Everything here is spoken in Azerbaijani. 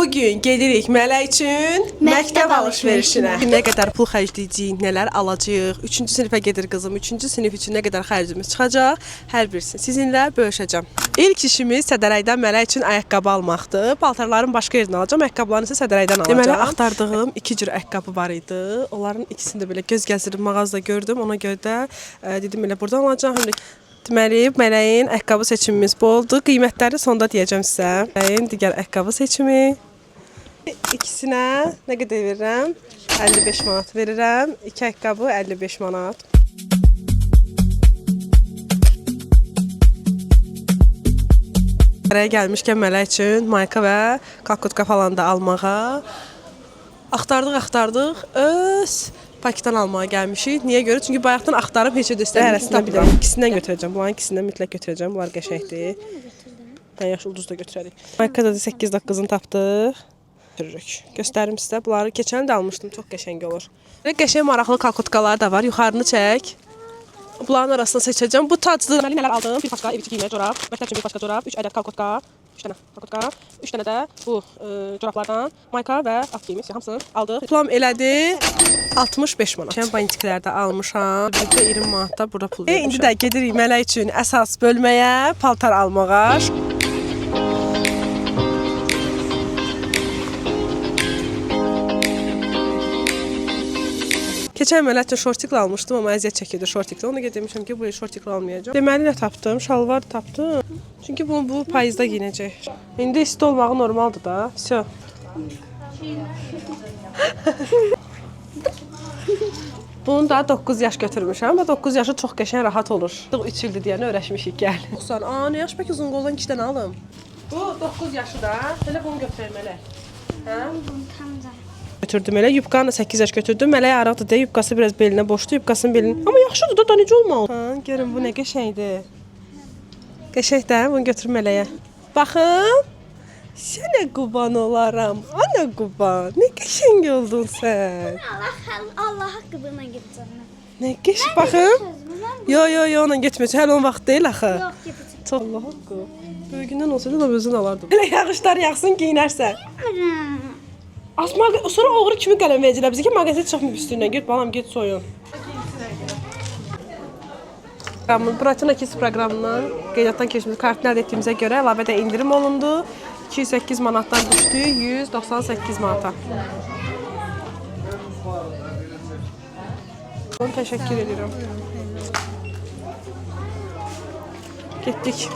Bugün gedirik Mələk üçün məktəb alış-verişinə. Nə qədər pul xərcləyəcəyik, nələr alacağıq, 3-cü sinifə gedir qızım, 3-cü sinif üçün nə qədər xərcimiz çıxacaq, hər birisini sizinlə bölüşəcəm. İlk işimiz Sədərəydən Mələk üçün ayaqqabı almaqdır. Paltarların başqa yerdən alacağım, ayaqqabılarını isə Sədərəydən alacağım. Deməli, axtardığım 2 cür ayaqqabı var idi. Onların ikisini də belə göz gəzdirib mağazada gördüm. Ona görə də dedim elə buradan alacağım. Deməli, Mələyin ayaqqabı seçimimiz bu oldu. Qiymətləri sonda deyəcəm sizə. Mələyin digər ayaqqabı seçimi. İkisinə nə qədər verirəm? 55 manat verirəm. 2 ayaqqabı 55 manat. Araya gəlmişkən Mələk üçün mayka və kalkotka falan da almağa. Axtardıq. Öz paketdən almağa gəlmişik. Niyə görə? Çünki bayaqdan axtarıb heç də istəmirəm. Bilirəm. İkisindən götürəcəm. Bunların ikisindən mütləq götürəcəm. Bunlar qəşəngdir. Mən yaş ulduz da götürərik. Maykada da 8-9-ını tapdıq. Göstərim sizə. Bunları keçən də almışdım. Çox qəşəng olur. Qəşəng maraqlı kalkotkalar da var. Yuxarını çək. Bunların arasında seçəcəm. Bu tacdır. Deməli nələr aldım? Bir paska, ev içi giyinməyə corab, məktəb üçün bir paska corab, 3 ədəd kalkotka, 3 dənə kalkotka, 3 dənə də bu corablardan mayka və alt giyimiz hamısını aldıq. Toplam elədi 65 manat. Şən bantiklər də almışam. Birlikdə 20 manat da burada pul vermişəm. İndi də gedirik Mələk üçün əsas bölməyə, paltar almağa. Keçən Mələklə şortiklə almışdım, amma əziyyət çəkirdi şortiklə. Ona görə demişəm ki, bu şortiklə almayacağam. Deməli nə tapdım? Şalvar tapdım. Çünki bu payızda giyinəcək. İndi isti olmağı normaldır da. Всё. Bunu da 9 yaş götürmüşəm. Amma 9 yaşı çox qəşəng rahat olur. 3 ildir deyəni öyrəşmişik gəl. 90. Nə yaş bəlkə uzun qoldan 2 dənə alım. Bu 9 yaşı da. Elə bunu götürəm Mələk. Hə? Götürdüm elə. Yubqanı da 8 yaş götürdüm. Mələyə araqdır deyə yubqası biraz belinə boşdu. Yubqasının belini. Amma yaxşıdır da necə olmalı? Ha, görün bu nə qəşəngdir. Qəşəng də bunu götürüm Mələyə. Baxın. Sənə qurban olaram. Ana qurban. Nə qəşəng oldun sən. Allah haqqına gedəcəm. Nə qəşəng baxın. Yo, ona getməyəcək. Hələ onun vaxt deyil axı. Yox, gedəcəm. Çox Allah haqqı. Böyüyündən olsaydı da özün alardım. Elə yağışlar yağsın, geyinərsən. Asma, sonra oğru kimi qələm verəcəklər bizə ki, mağazaya çıxmayıb üstündən. Get balam, get soyun. Buratina Kids proqramından qeydiyyatdan keçmiş kartını əldə etdiyimizə görə əlavə də indirim olundu. 208 manatdan düşdü, 198 manata. Təşəkkür edirəm. Getdik.